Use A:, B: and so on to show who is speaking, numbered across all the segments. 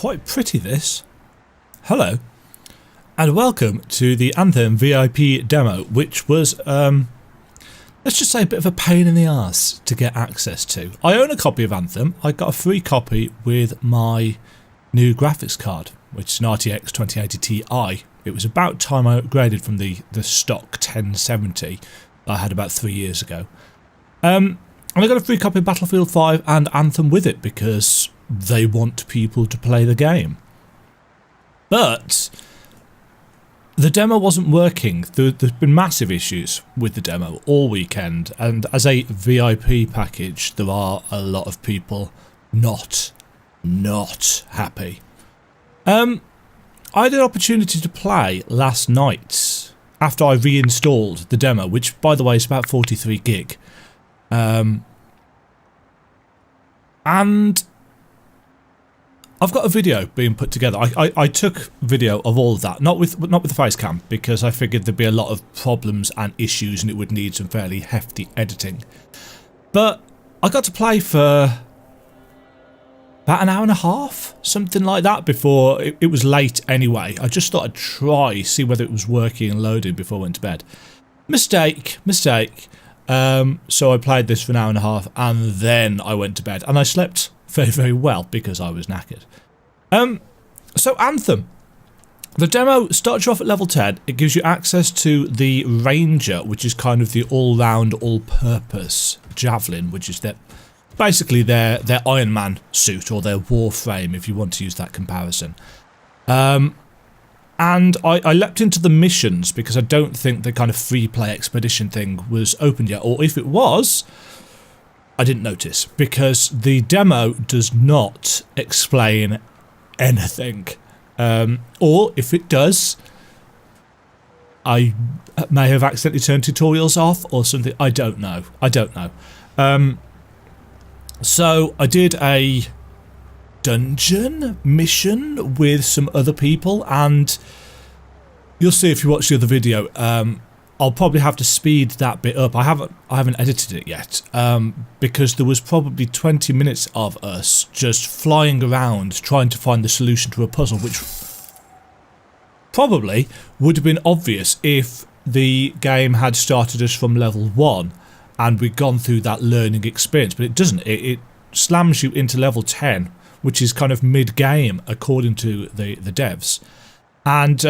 A: quite pretty, this. Hello, and welcome to the Anthem VIP demo, which was, let's just say, a bit of a pain in the arse to get access to. I own a copy of Anthem. I got a free copy with my new graphics card, which is an RTX 2080 Ti. It was about time I upgraded from the stock 1070 I had about 3 years ago. And I got a free copy of Battlefield 5 and Anthem with it because they want people to play the game. But the demo wasn't working. There's been massive issues with the demo all weekend, and as a VIP package there are a lot of people not happy. I had an opportunity to play last night after I reinstalled the demo, which by the way is about 43 gig. And I've got a video being put together. I took video of all of that, not with the face cam, because I figured there'd be a lot of problems and issues and it would need some fairly hefty editing. But I got to play for about an hour and a half, something like that, before it was late anyway. I just thought I'd try, see whether it was working and loading before I went to bed. Mistake. So I played this for an hour and a half and then I went to bed and I slept very, very well because I was knackered. So Anthem. The demo starts you off at level 10. It gives you access to the Ranger, which is kind of the all-round, all-purpose Javelin, which is basically their Iron Man suit or their Warframe, if you want to use that comparison. And I leapt into the missions because I don't think the kind of free-play expedition thing was open yet, or if it was, I didn't notice, because the demo does not explain anything. Or if it does, I may have accidentally turned tutorials off or something. I don't know. So I did a dungeon mission with some other people, and you'll see if you watch the other video. I'll probably have to speed that bit up. I haven't edited it yet, because there was probably 20 minutes of us just flying around trying to find the solution to a puzzle, which probably would have been obvious if the game had started us from level 1 and we'd gone through that learning experience, but it doesn't. It slams you into level 10, which is kind of mid-game according to the devs, and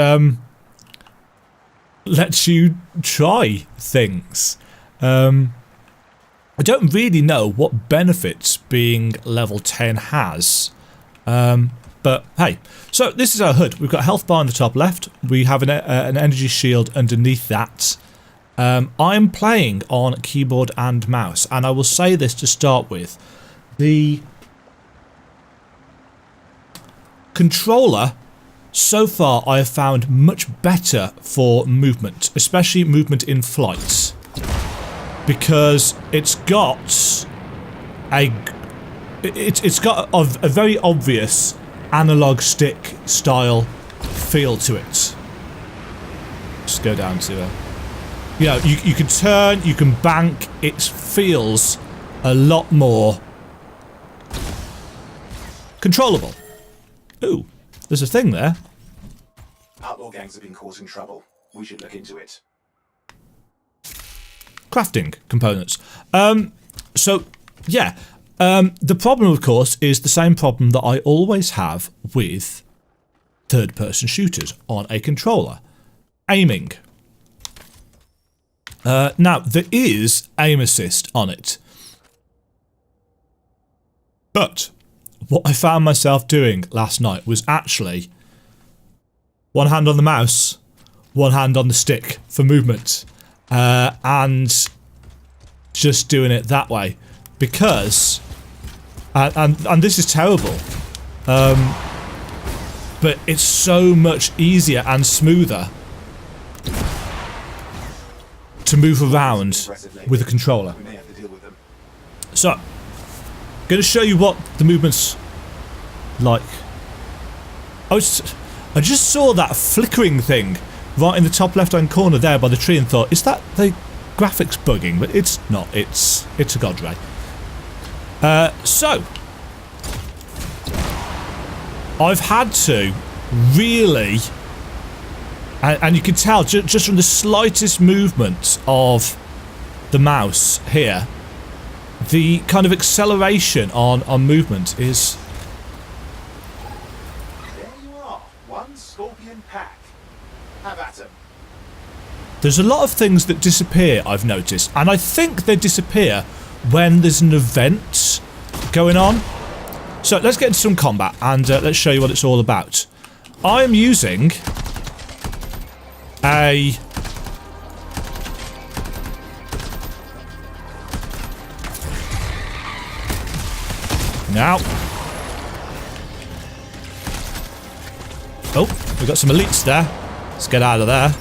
A: lets you try things. I don't really know what benefits being level 10 has, but hey. So this is our HUD. We've got a health bar on the top left. We have an energy shield underneath that. I'm playing on keyboard and mouse, and I will say this to start with. The controller so far I have found much better for movement, especially movement in flight, because it's got a very obvious analog stick style feel to it. Just go down to you can turn, you can bank. It feels a lot more controllable. Ooh, there's a thing there.
B: Outlaw gangs have been causing trouble. We should look into it.
A: Crafting components. So, yeah. The problem, of course, is the same problem that I always have with third-person shooters on a controller. Aiming. Now, there is aim assist on it. But what I found myself doing last night was actually one hand on the mouse, one hand on the stick for movement, and just doing it that way, because and this is terrible, but it's so much easier and smoother to move around with a controller. So I'm going to show you what the movement's like. I just saw that flickering thing right in the top left hand corner there by the tree and thought, is that the graphics bugging? But it's not, it's a god ray. So I've had to really, and you can tell just from the slightest movement of the mouse here, the kind of acceleration on movement is...
B: There you are. One scorpion pack. Have at 'em.
A: There's a lot of things that disappear, I've noticed, and I think they disappear when there's an event going on. So let's get into some combat and let's show you what it's all about. I am using a... Now. Oh, we've got some elites there. Let's get out of there.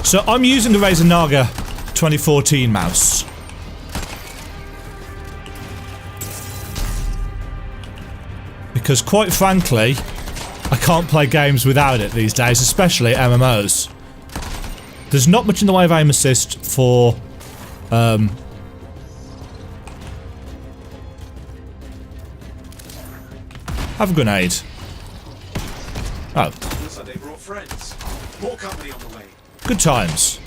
A: So I'm using the Razer Naga 2014 mouse. Because quite frankly, I can't play games without it these days, especially MMOs. There's not much in the way of aim assist for... Have a grenade. Oh.
B: Looks like they brought friends. More company on the way.
A: Good times.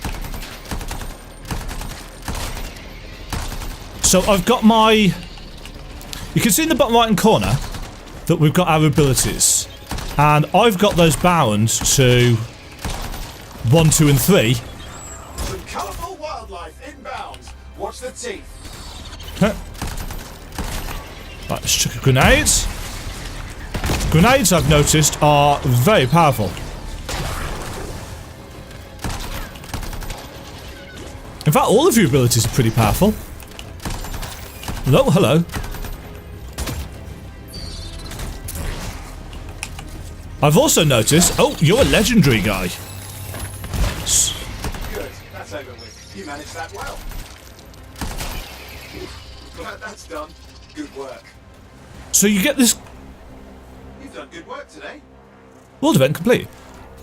A: So I've got my... You can see in the bottom right hand corner that we've got our abilities. And I've got those bound to 1, 2 and 3.
B: Some colourful wildlife inbound. Watch the teeth.
A: Huh. Right, let's chuck a grenade. Grenades, I've noticed, are very powerful. In fact, all of your abilities are pretty powerful. Hello, hello. I've also noticed... Oh, you're a legendary guy.
B: Good. That's over with. You managed that well. Glad that's done. Good work.
A: So you get this...
B: You've done good work today.
A: World event complete.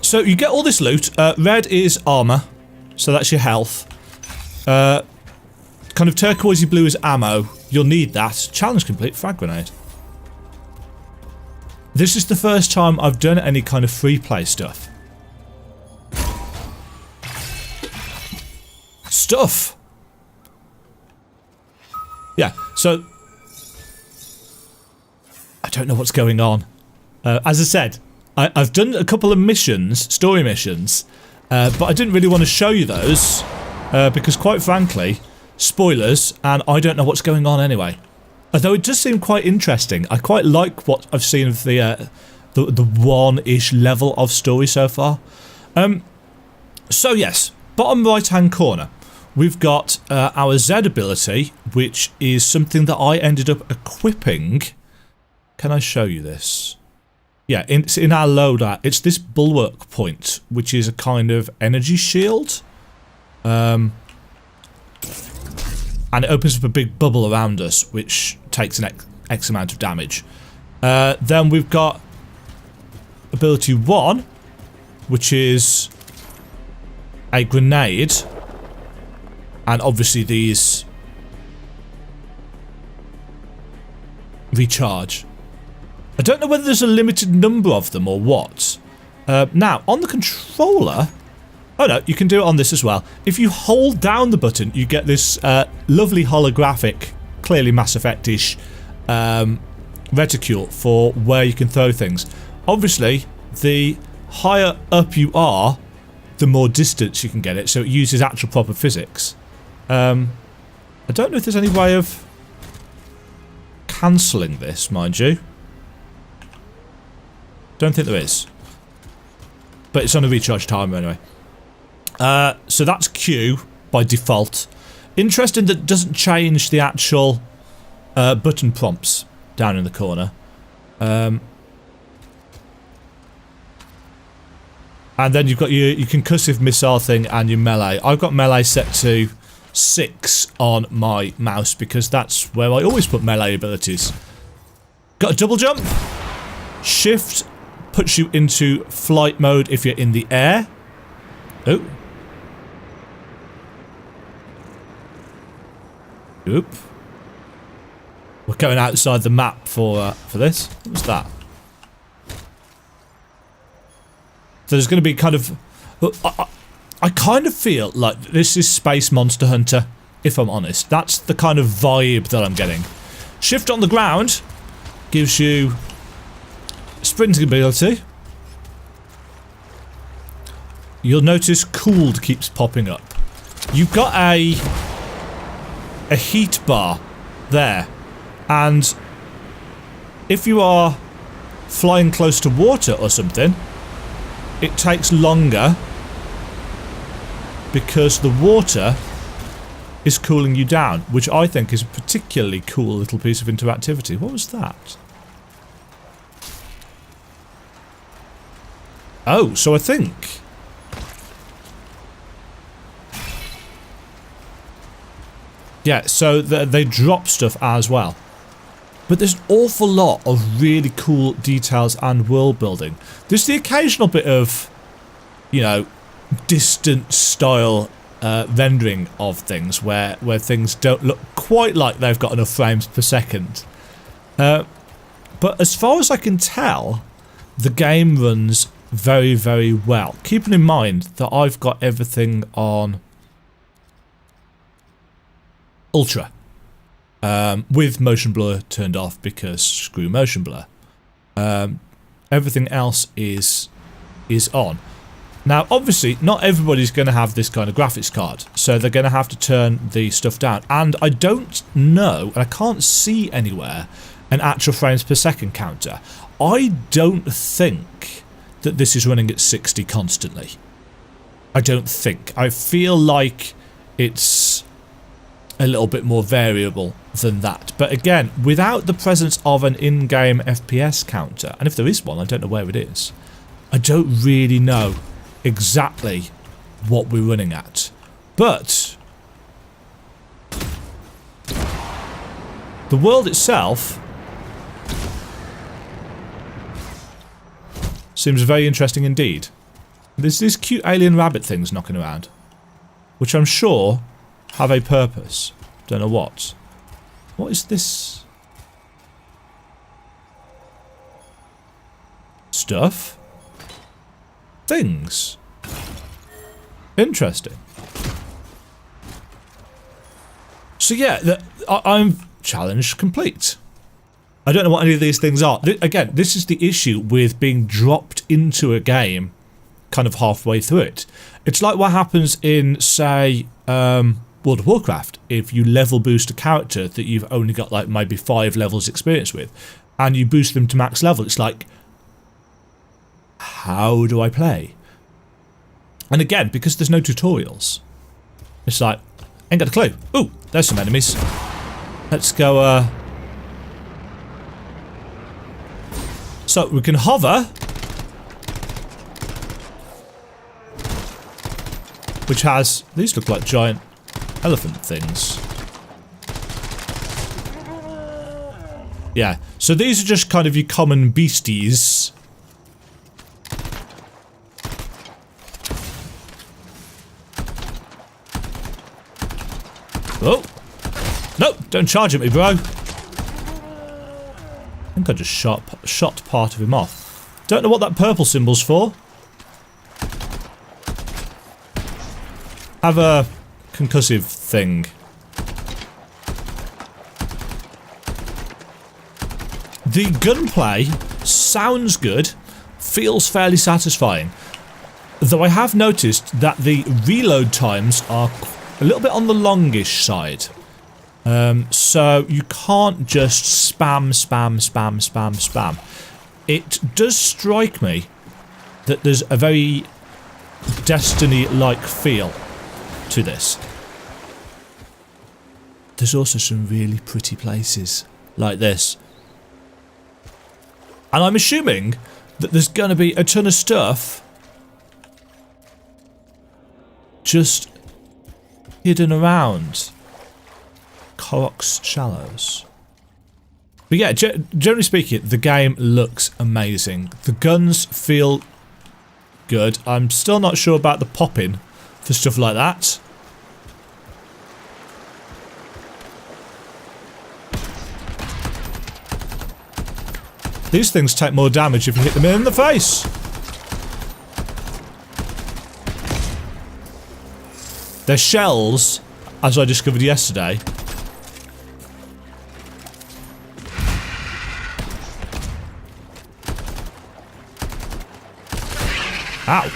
A: So you get all this loot. Red is armor. So that's your health. Kind of turquoisey blue is ammo. You'll need that. Challenge complete. Frag grenade. This is the first time I've done any kind of free play stuff. Stuff! Yeah, so... I don't know what's going on. As I said, I've done a couple of missions, story missions, but I didn't really want to show you those, because quite frankly, spoilers, and I don't know what's going on anyway. Although it does seem quite interesting. I quite like what I've seen of the one-ish level of story so far. So yes, bottom right-hand corner, we've got our Z ability, which is something that I ended up equipping. Can I show you this? Yeah, it's in our loadout. It's this bulwark point, which is a kind of energy shield. And it opens up a big bubble around us, which takes an X amount of damage. Then we've got ability 1, which is a grenade. And obviously these recharge. I don't know whether there's a limited number of them or what. Now, on the controller... Oh no, you can do it on this as well. If you hold down the button, you get this lovely holographic, clearly Mass Effect-ish reticule for where you can throw things. Obviously, the higher up you are, the more distance you can get it, so it uses actual proper physics. I don't know if there's any way of cancelling this, mind you. Don't think there is. But it's on a recharge timer anyway. So that's Q by default. Interesting that it doesn't change the actual button prompts down in the corner. And then you've got your concussive missile thing and your melee. I've got melee set to 6 on my mouse because that's where I always put melee abilities. Got a double jump. Shift puts you into flight mode if you're in the air. Oh. Oop. We're going outside the map for this. What's that? So there's going to be kind of... I kind of feel like this is Space Monster Hunter, if I'm honest. That's the kind of vibe that I'm getting. Shift on the ground gives you sprinting ability. You'll notice cooled keeps popping up. You've got a heat bar there, and if you are flying close to water or something, it takes longer because the water is cooling you down, which I think is a particularly cool little piece of interactivity. What was that? Oh, so I think... yeah, so they drop stuff as well. But there's an awful lot of really cool details and world building. There's the occasional bit of, you know, distant style rendering of things where things don't look quite like they've got enough frames per second. But as far as I can tell, the game runs very, very well. Keeping in mind that I've got everything on Ultra. With motion blur turned off because screw motion blur. Everything else is on. Now, obviously, not everybody's going to have this kind of graphics card, so they're going to have to turn the stuff down. And I don't know, and I can't see anywhere, an actual frames per second counter. I don't think that this is running at 60 constantly. I don't think. I feel like it's a little bit more variable than that. But again, without the presence of an in-game FPS counter, and if there is one, I don't know where it is, I don't really know exactly what we're running at. But the world itself seems very interesting indeed. There's these cute alien rabbit things knocking around, which I'm sure have a purpose. Don't know what. What is this stuff? Things. Interesting. So yeah, I'm challenge complete. I don't know what any of these things are. Again, this is the issue with being dropped into a game kind of halfway through it. It's like what happens in, say, World of Warcraft. If you level boost a character that you've only got like maybe 5 levels experience with, and you boost them to max level, it's like, how do I play? And again, because there's no tutorials, it's like, ain't got a clue. Ooh, there's some enemies. Let's go, so we can hover, which has, these look like giant elephant things. Yeah, so these are just kind of your common beasties. Oh! No! Don't charge at me, bro! I think I just shot part of him off. Don't know what that purple symbol's for. Have a concussive thing. The gunplay sounds good, feels fairly satisfying. Though I have noticed that the reload times are a little bit on the longish side. So you can't just spam. It does strike me that there's a very Destiny-like feel to this. There's also some really pretty places like this. And I'm assuming that there's going to be a ton of stuff just hidden around Korok's Shallows. But yeah, generally speaking, the game looks amazing. The guns feel good. I'm still not sure about the popping for stuff like that. These things take more damage if you hit them in the face. They're shells, as I discovered yesterday. Ow.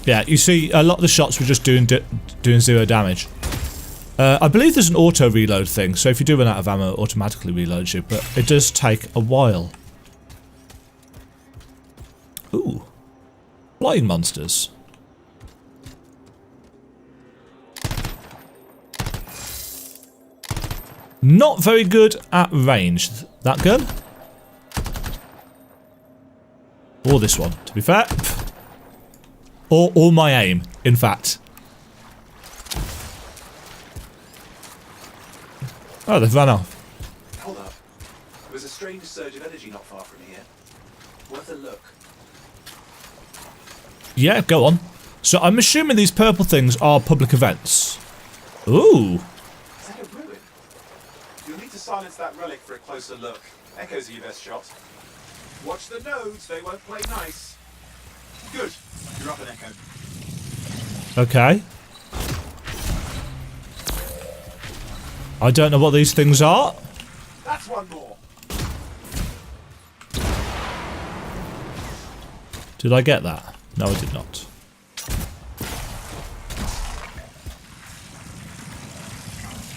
A: Yeah, you see, a lot of the shots were just doing 0 damage. I believe there's an auto reload thing, so if you do run out of ammo, it automatically reloads you, but it does take a while. Ooh. Flying monsters. Not very good at range, that gun. Or this one, to be fair. Or my aim, in fact. Oh, they've run off.
B: Hold up. There's a strange surge of energy not far from here. Worth a look.
A: Yeah, go on. So I'm assuming these purple things are public events. Ooh.
B: Is that a ruin? You'll need to silence that relic for a closer look. Echoes are your best shot. Watch the nodes, they won't play nice. Good. You're up an echo.
A: Okay. I don't know what these things are.
B: That's one more.
A: Did I get that? No, I did not.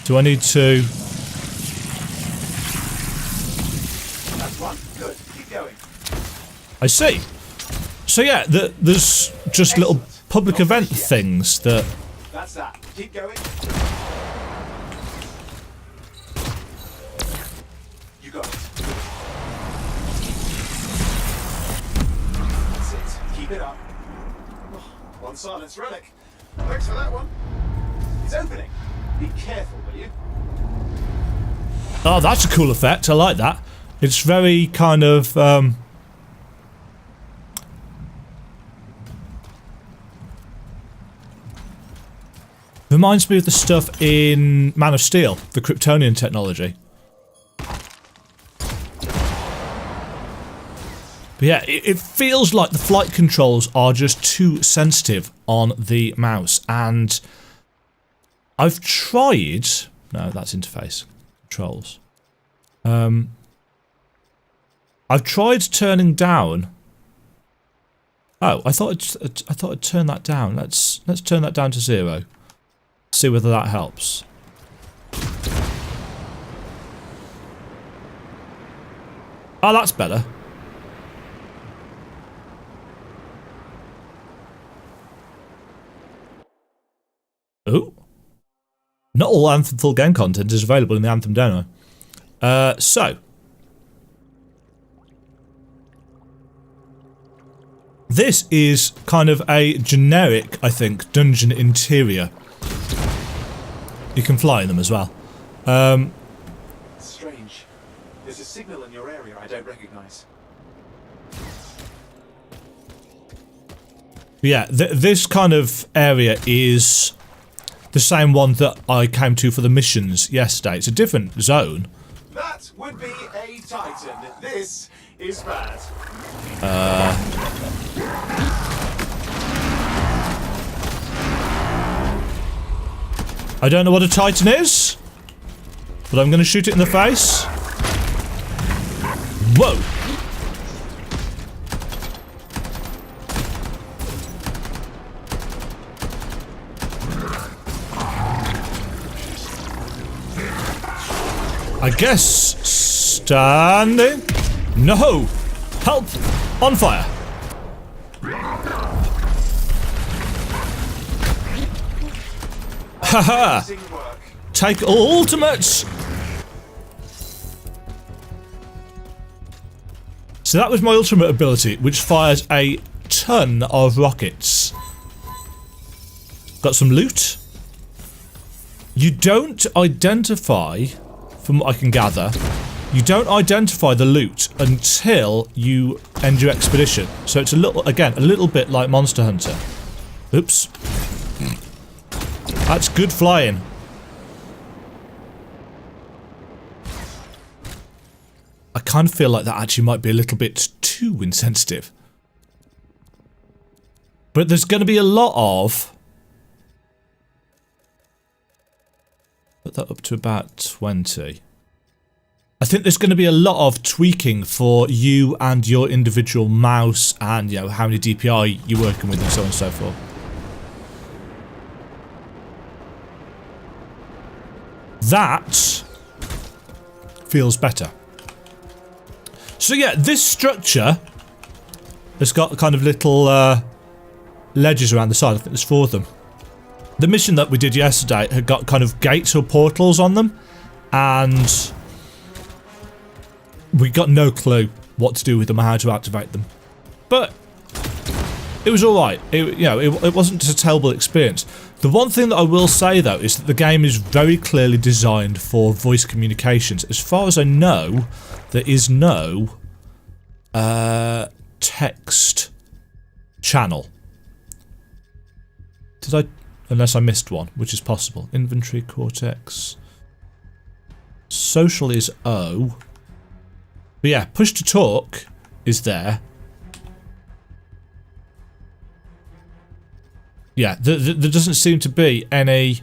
A: Do I need to...
B: That's one. Good. Keep going.
A: I see. So yeah, there's just little public event things that...
B: That's that. Keep going. You got it. That's it. Keep it up. Oh, one silence relic. Thanks for that one. It's opening. Be careful, will you?
A: Oh, that's a cool effect. I like that. It's very kind of... reminds me of the stuff in Man of Steel, the Kryptonian technology. But yeah, it feels like the flight controls are just too sensitive on the mouse, and I've tried... No, that's interface. Controls. I've tried turning down... Oh, I thought I'd turn that down. Let's turn that down to 0. See whether that helps. Oh, that's better. Ooh. Not all Anthem full game content is available in the Anthem demo. So. This is kind of a generic, I think, dungeon interior. You can fly in them as well.
B: Strange. There's a signal in your area I don't recognize.
A: Yeah, this kind of area is the same one that I came to for the missions yesterday. It's a different zone.
B: That would be a Titan. This is bad.
A: I don't know what a Titan is, but I'm going to shoot it in the face. Whoa! I guess standing? No! Help! On fire! Haha! Take all ultimates! So that was my ultimate ability, which fires a ton of rockets. Got some loot. You don't identify, from what I can gather, you don't identify the loot until you end your expedition. So it's a little bit like Monster Hunter. Oops. That's good flying. I kind of feel like that actually might be a little bit too insensitive. But there's going to be a lot of... Put that up to about 20. I think there's going to be a lot of tweaking for you and your individual mouse and, you know, how many DPI you're working with and so on and so forth. That feels better. So yeah, this structure has got kind of little ledges around the side. I think there's 4 of them. The mission that we did yesterday had got kind of gates or portals on them, and we got no clue what to do with them or how to activate them. But it was alright. It wasn't a terrible experience. The one thing that I will say though is that the game is very clearly designed for voice communications. As far as I know, there is no text channel. Did I? Unless I missed one, which is possible. Inventory, Cortex. Social is O. But yeah, push to talk is there. Yeah, there doesn't seem to be any...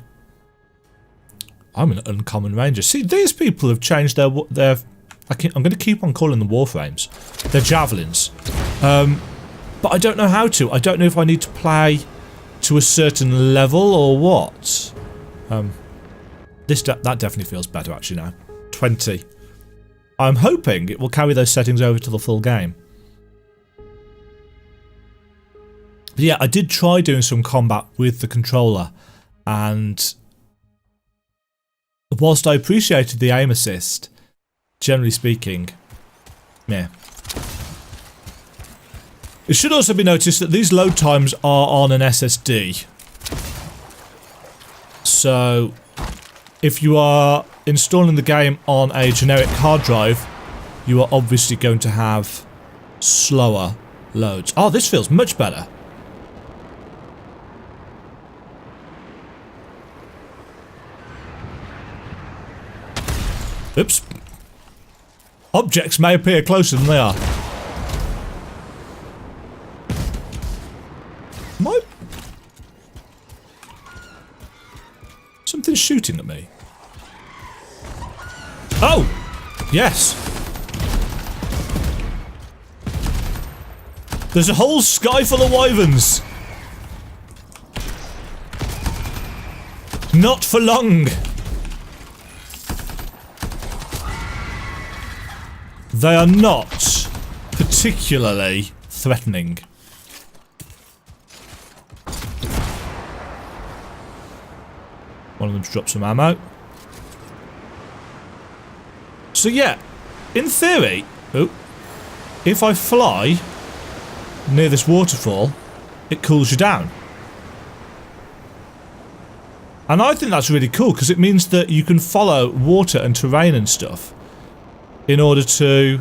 A: I'm an uncommon ranger. See, these people have changed their I'm going to keep on calling them warframes. They're javelins. But I don't know how to. I don't know if I need to play to a certain level or what. That definitely feels better actually now. 20. I'm hoping it will carry those settings over to the full game. But yeah, I did try doing some combat with the controller, and whilst I appreciated the aim assist, generally speaking, meh. It should also be noticed that these load times are on an SSD. So, if you are installing the game on a generic hard drive, you are obviously going to have slower loads. Oh, this feels much better. Oops. Objects may appear closer than they are. What? Something's shooting at me. Oh! Yes! There's a whole sky full of wyverns! Not for long! They are not particularly threatening. One of them's dropped some ammo. So yeah, in theory, if I fly near this waterfall, it cools you down. And I think that's really cool because it means that you can follow water and terrain and stuff in order to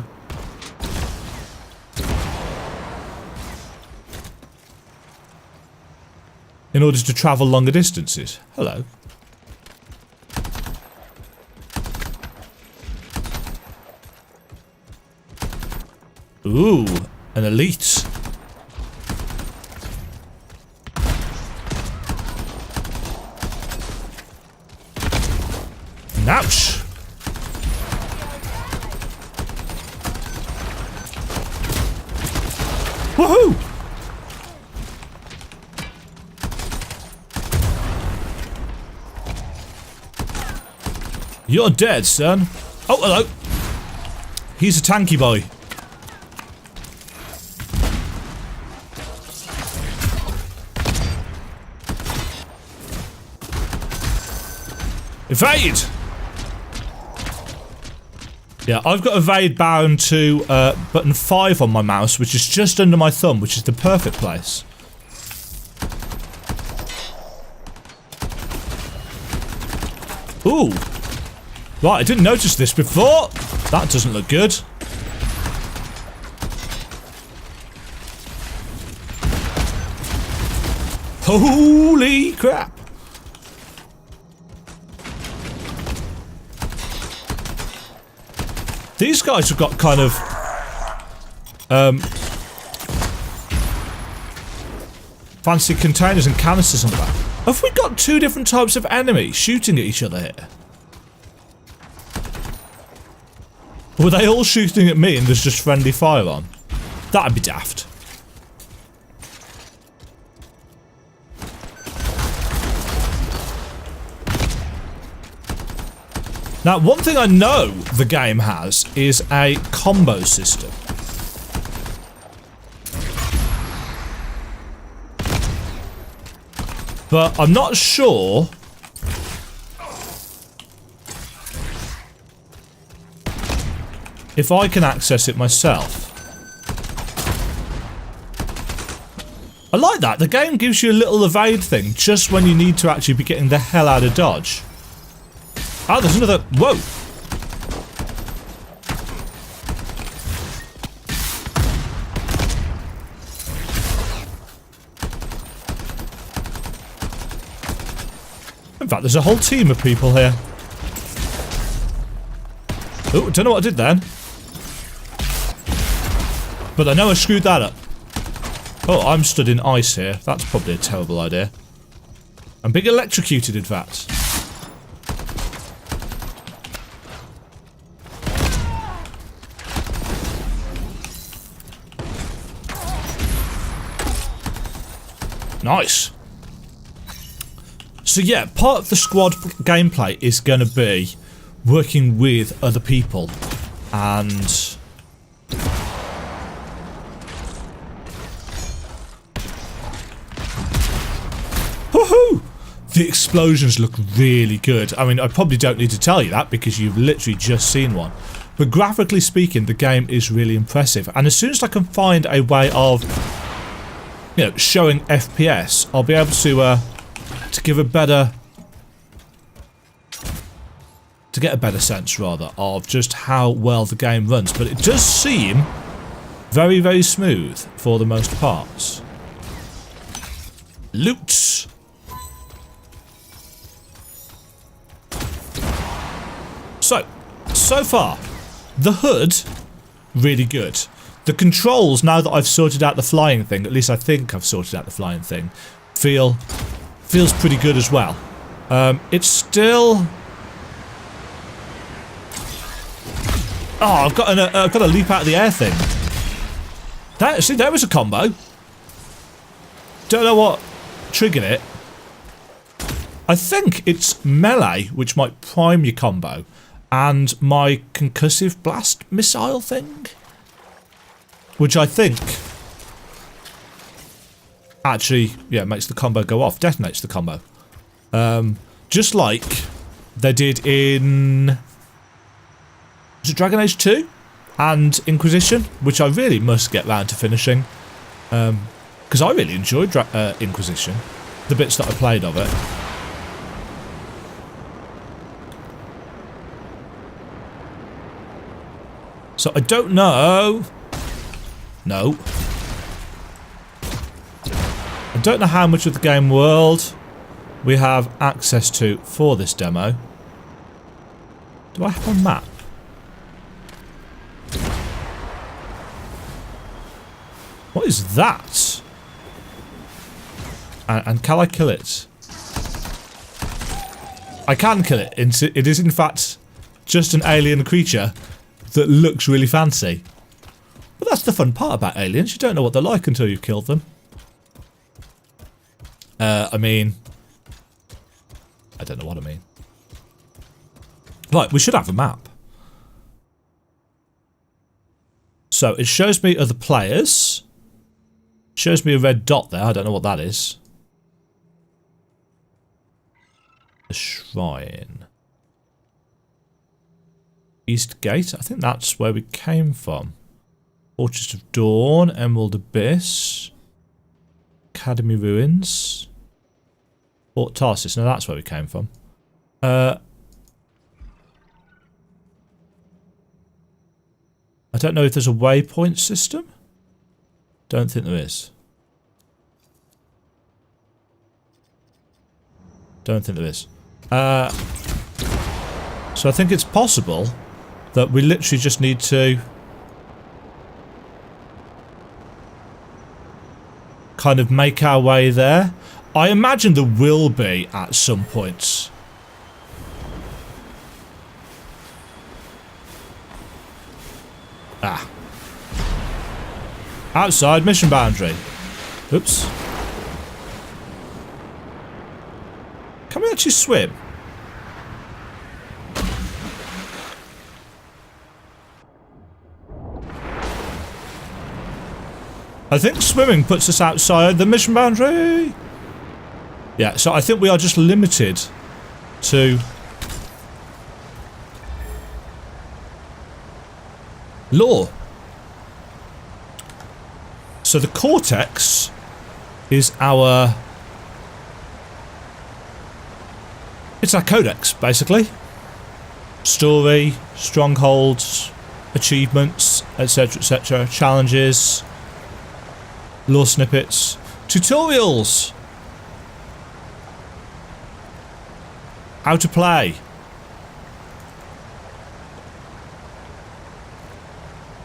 A: travel longer distances. Hello. Ooh, an elite. Ouch. Woohoo! You're dead, son. Oh, hello. He's a tanky boy. Evade! Yeah, I've got evade bound to button 5 on my mouse, which is just under my thumb, which is the perfect place. Ooh. Right, I didn't notice this before. That doesn't look good. Holy crap. These guys have got kind of fancy containers and canisters on the back. Have we got two different types of enemies shooting at each other here? Or were they all shooting at me and there's just friendly fire on? That'd be daft. Now, one thing I know the game has is a combo system. But I'm not sure if I can access it myself. I like that. The game gives you a little evade thing just when you need to actually be getting the hell out of dodge. Oh, there's another... Whoa! In fact, there's a whole team of people here. Oh, don't know what I did then. But I know I screwed that up. Oh, I'm stood in ice here. That's probably a terrible idea. I'm being electrocuted, in fact. Nice. So yeah, part of the squad gameplay is going to be working with other people and woohoo! The explosions look really good. I mean, I probably don't need to tell you that because you've literally just seen one. But graphically speaking, the game is really impressive. And as soon as I can find a way of, you know, showing FPS, I'll be able to give a better, to get a better sense rather of just how well the game runs. But it does seem very, very smooth for the most part. Loot. So far, the hood, really good. The controls, now that I've sorted out the flying thing, at least I think I've sorted out the flying thing, feels pretty good as well. It's still... Oh, I've got a leap out of the air thing. See, there was a combo. Don't know what triggered it. I think it's melee, which might prime your combo, and my concussive blast missile thing, which I think actually, yeah, makes the combo go off, detonates the combo. Just like they did in... Was it Dragon Age 2? And Inquisition, which I really must get round to finishing. Because I really enjoyed Inquisition. The bits that I played of it. So I don't know... No. I don't know how much of the game world we have access to for this demo. Do I have a map? What is that? And can I kill it? I can kill it. It is in fact just an alien creature that looks really fancy. But that's the fun part about aliens. You don't know what they're like until you've killed them. I mean... I don't know what I mean. Right, we should have a map. So, it shows me other players. It shows me a red dot there. I don't know what that is. The shrine. East Gate. I think that's where we came from. Fortress of Dawn. Emerald Abyss. Academy Ruins. Fort Tarsis. No, that's where we came from. I don't know if there's a waypoint system. Don't think there is. Don't think there is. So I think it's possible that we literally just need to kind of make our way there. I imagine there will be at some point. Ah. Outside mission boundary. Oops. Can we actually swim? I think swimming puts us outside the mission boundary. Yeah, so I think we are just limited to lore. So the cortex is our... it's our codex, basically. Story, strongholds, achievements, etc, etc, challenges, lore snippets, tutorials, how to play,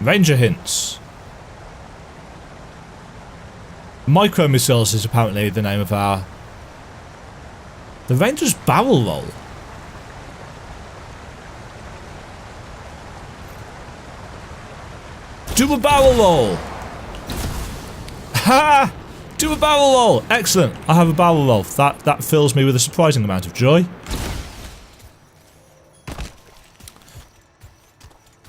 A: ranger hints. Micro missiles is apparently the name of our... the ranger's barrel roll. Do a barrel roll. Ha! Do a barrel roll. Excellent. I have a barrel roll. That fills me with a surprising amount of joy.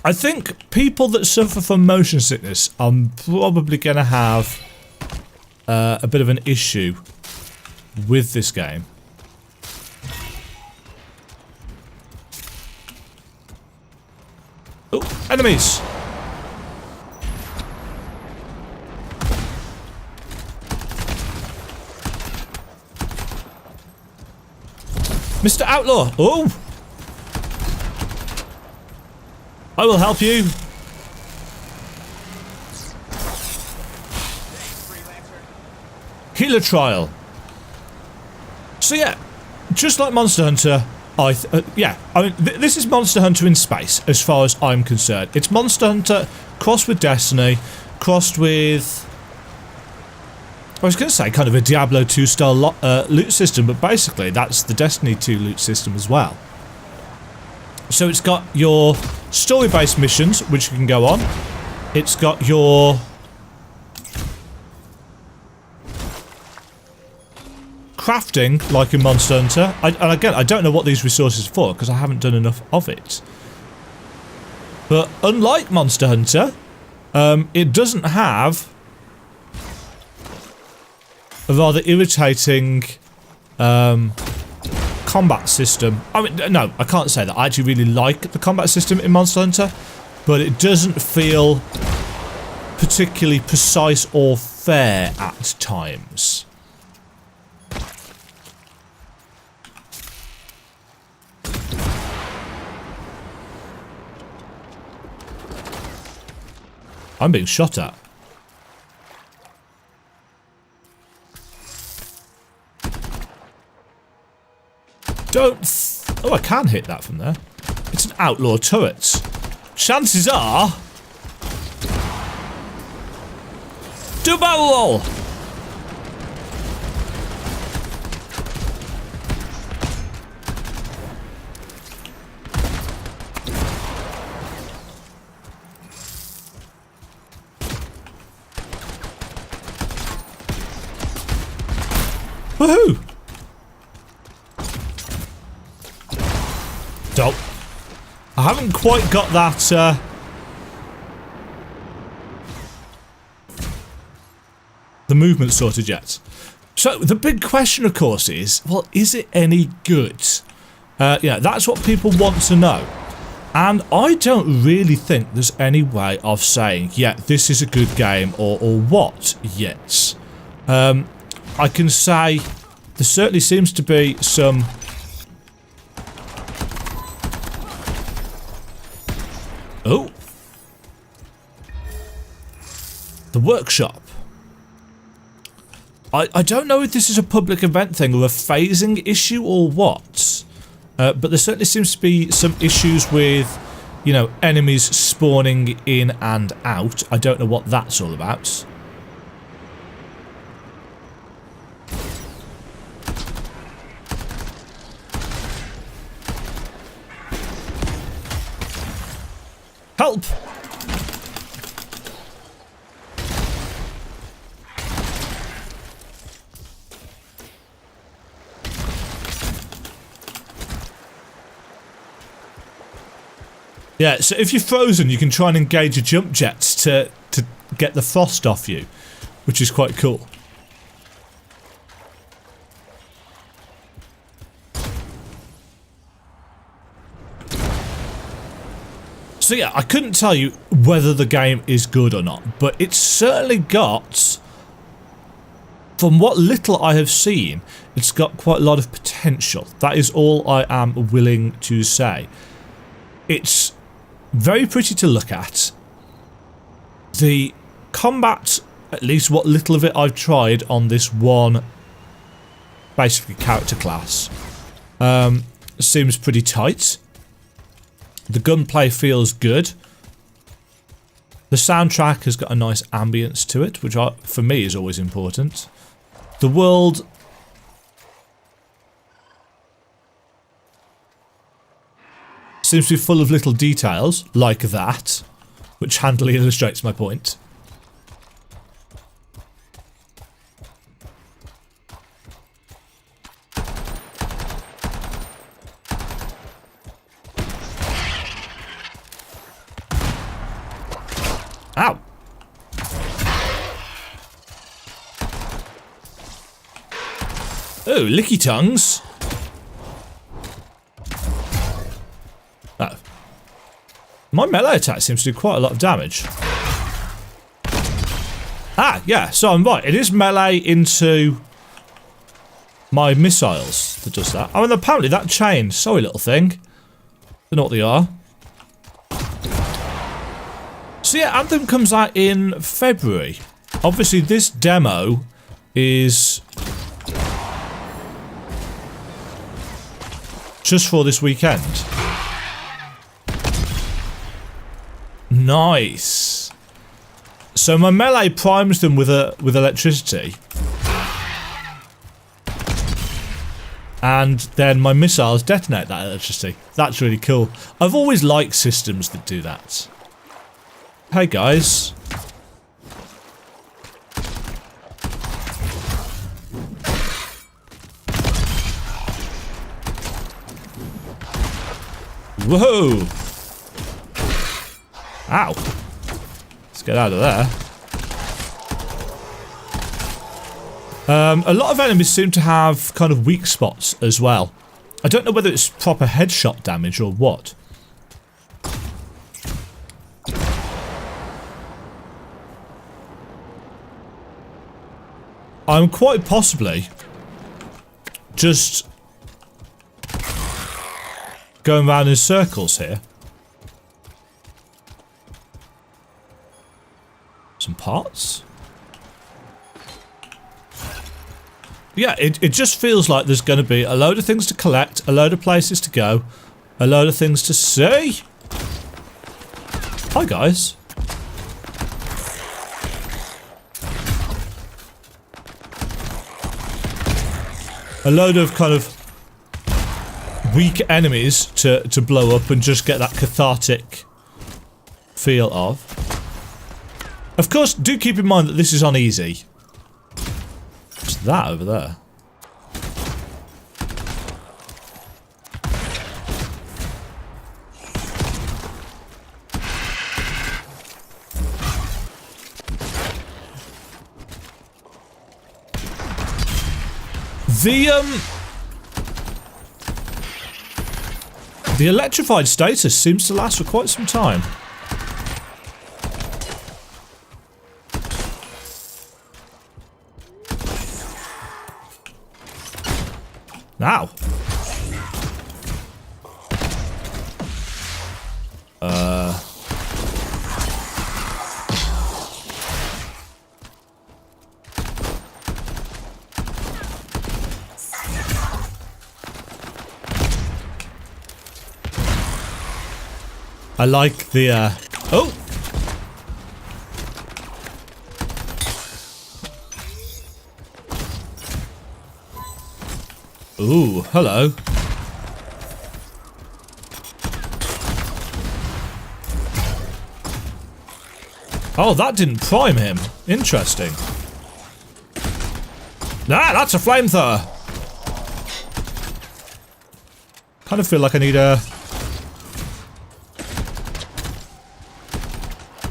A: I think people that suffer from motion sickness are probably going to have a bit of an issue with this game. Oh, enemies! Mr. Outlaw! Oh! I will help you. Healer trial. So yeah, just like Monster Hunter, I mean, this is Monster Hunter in space, as far as I'm concerned. It's Monster Hunter crossed with Destiny, crossed with... I was going to say kind of a Diablo 2 style loot system, but basically that's the Destiny 2 loot system as well. So it's got your story-based missions, which you can go on. It's got your... crafting, like in Monster Hunter. And again, I don't know what these resources are for, because I haven't done enough of it. But unlike Monster Hunter, it doesn't have a rather irritating combat system. I mean, no, I can't say that. I actually really like the combat system in Monster Hunter, but it doesn't feel particularly precise or fair at times. I'm being shot at. Oh, I can hit that from there. It's an outlaw turret. Chances are... do a barrel roll! Woohoo! Dope. I haven't quite got that, the movement sorted yet. So, the big question, of course, is, well, is it any good? Yeah, that's what people want to know. And I don't really think there's any way of saying, yeah, this is a good game, or what yet. I can say there certainly seems to be some... oh. The workshop. I don't know if this is a public event thing or a phasing issue or what. But there certainly seems to be some issues with you know, enemies spawning in and out. I don't know what that's all about. Help! Yeah, so if you're frozen, you can try and engage your jump jets to get the frost off you, which is quite cool. So yeah, I couldn't tell you whether the game is good or not, but it's certainly got, from what little I have seen, it's got quite a lot of potential. That is all I am willing to say. It's very pretty to look at. The combat, at least what little of it I've tried on this one, basically character class, seems pretty tight. The gunplay feels good. The soundtrack has got a nice ambience to it, which for me is always important. The world seems to be full of little details, like that, which handily illustrates my point. Ow! Oh, licky tongues! Oh. My melee attack seems to do quite a lot of damage. Ah, yeah, so I'm right. It is melee into my missiles that does that. Oh, and apparently that chain. Sorry, little thing. Don't know what they are. So yeah, Anthem comes out in February. Obviously, this demo is just for this weekend. Nice. So my melee primes them with electricity, and then my missiles detonate that electricity. That's really cool. I've always liked systems that do that. Hey guys. Whoa! Ow! Let's get out of there. A lot of enemies seem to have kind of weak spots as well. I don't know whether it's proper headshot damage or what. I'm quite possibly just going around in circles here. Some parts? Yeah, it just feels like there's going to be a load of things to collect, a load of places to go, a load of things to see. Hi guys. A load of kind of weak enemies to blow up and just get that cathartic feel of. Of course, do keep in mind that this is on easy. What's that over there? The electrified status seems to last for quite some time. Now. I like the, oh! Ooh, hello. Oh, that didn't prime him. Interesting. Ah, that's a flamethrower. Kind of feel like I need a...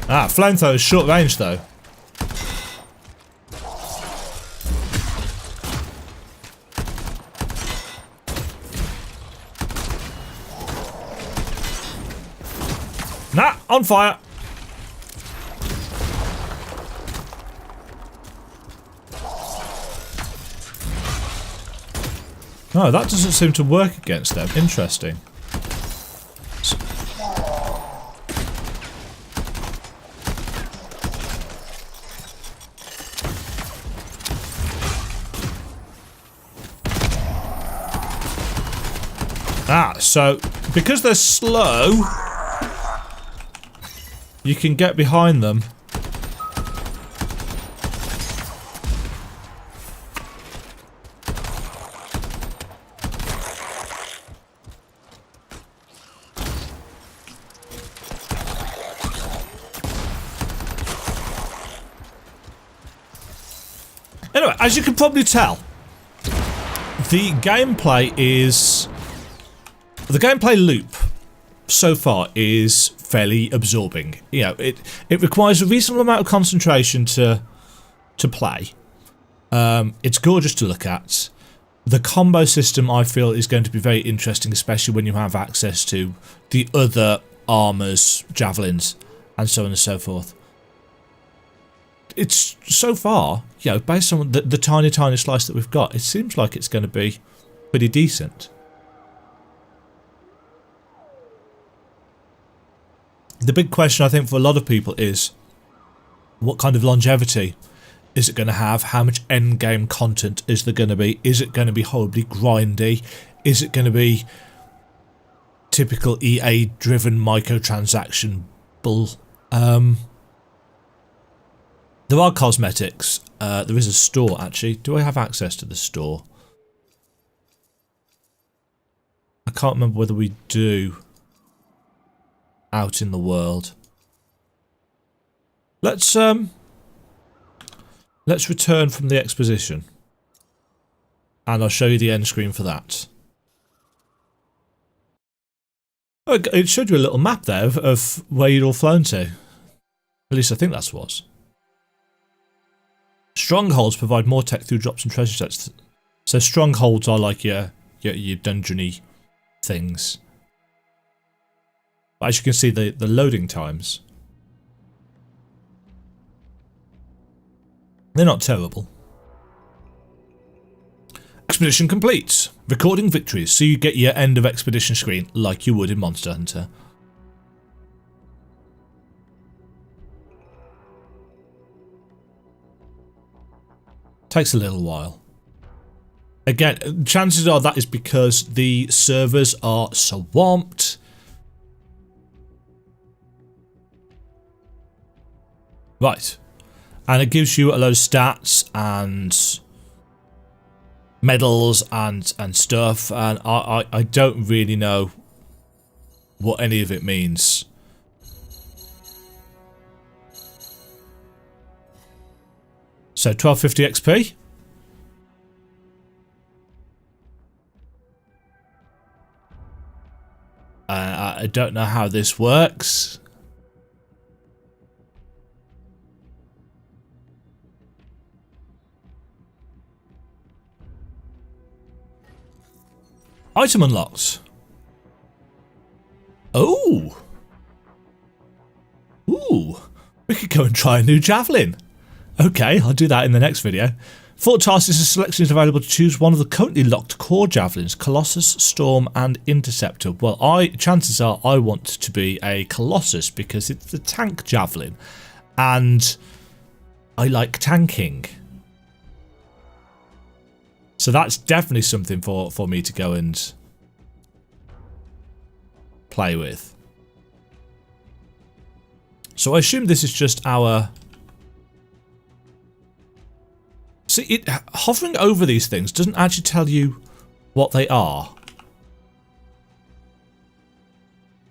A: Ah, flamethrower is short range though. Nah, on fire. No, that doesn't seem to work against them. Interesting. Ah, so because they're slow, you can get behind them. Anyway, as you can probably tell, the gameplay loop so far is fairly absorbing. You know, it requires a reasonable amount of concentration to play. It's gorgeous to look at. The combo system, I feel, is going to be very interesting, especially when you have access to the other armors, javelins, and so on and so forth. It's so far, you know, based on the tiny slice that we've got, it seems like it's going to be pretty decent. The big question, I think, for a lot of people is, what kind of longevity is it going to have? How much end game content is there going to be? Is it going to be horribly grindy? Is it going to be typical EA-driven microtransaction bull? There are cosmetics. There is a store, actually. Do I have access to the store? I can't remember whether we do out in the world. Let's return from the exposition. And I'll show you the end screen for that. Oh, it showed you a little map there of where you'd all flown to. At least I think that's what. Strongholds provide more tech through drops and treasure sets. So strongholds are like your dungeony things. But as you can see, the loading times, they're not terrible. Expedition complete. Recording victories, so you get your end of expedition screen like you would in Monster Hunter. Takes a little while. Again, chances are that is because the servers are swamped. Right. And it gives you a load of stats and medals and stuff, and I don't really know what any of it means. So 1250 XP. I don't know how this works. Item unlocked. Oh. Ooh. We could go and try a new javelin. Okay, I'll do that in the next video. For tasks, a selection is available to choose one of the currently locked core javelins: Colossus, Storm, and Interceptor. Well, chances are I want to be a Colossus because it's the tank javelin, and I like tanking. So that's definitely something for me to go and play with. So I assume this is just our... See, hovering over these things doesn't actually tell you what they are.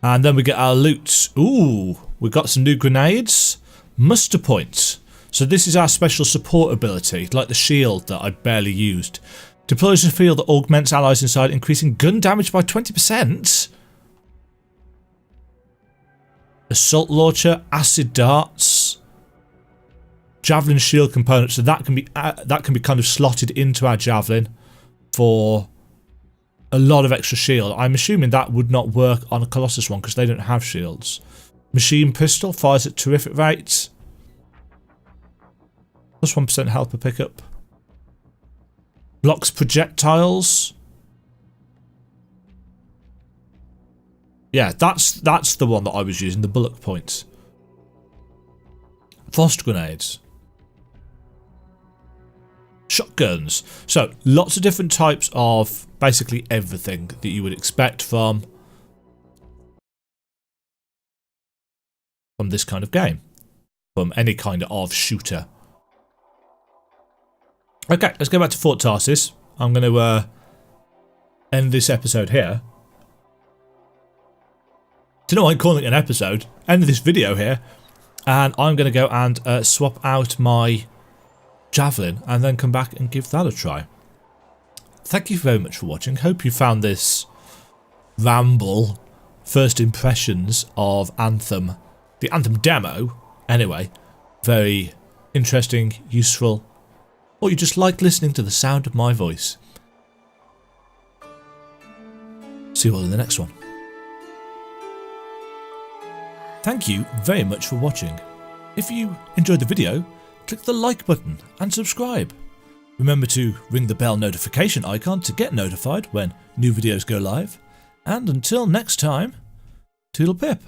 A: And then we get our loot. Ooh, we got some new grenades. Muster points. So this is our special support ability, like the shield that I barely used. Deploys a field that augments allies inside, increasing gun damage by 20%. Assault launcher, acid darts, javelin shield component. So that can be kind of slotted into our javelin for a lot of extra shield. I'm assuming that would not work on a Colossus one because they don't have shields. Machine pistol fires at terrific rates. Plus 1% health per pickup. Blocks projectiles. Yeah, that's the one that I was using, the bullet points. Frost grenades. Shotguns. So, lots of different types of basically everything that you would expect from this kind of game. From any kind of shooter. Okay, let's go back to Fort Tarsis. I'm going to end this episode here. Do you know what I'm calling it an episode? End of this video here. And I'm going to go and swap out my javelin and then come back and give that a try. Thank you very much for watching. Hope you found this ramble, first impressions of Anthem, the Anthem demo, anyway, very interesting, useful, or you just like listening to the sound of my voice. See you all in the next one. Thank you very much for watching. If you enjoyed the video, click the like button and subscribe. Remember to ring the bell notification icon to get notified when new videos go live. And until next time, toodle pip.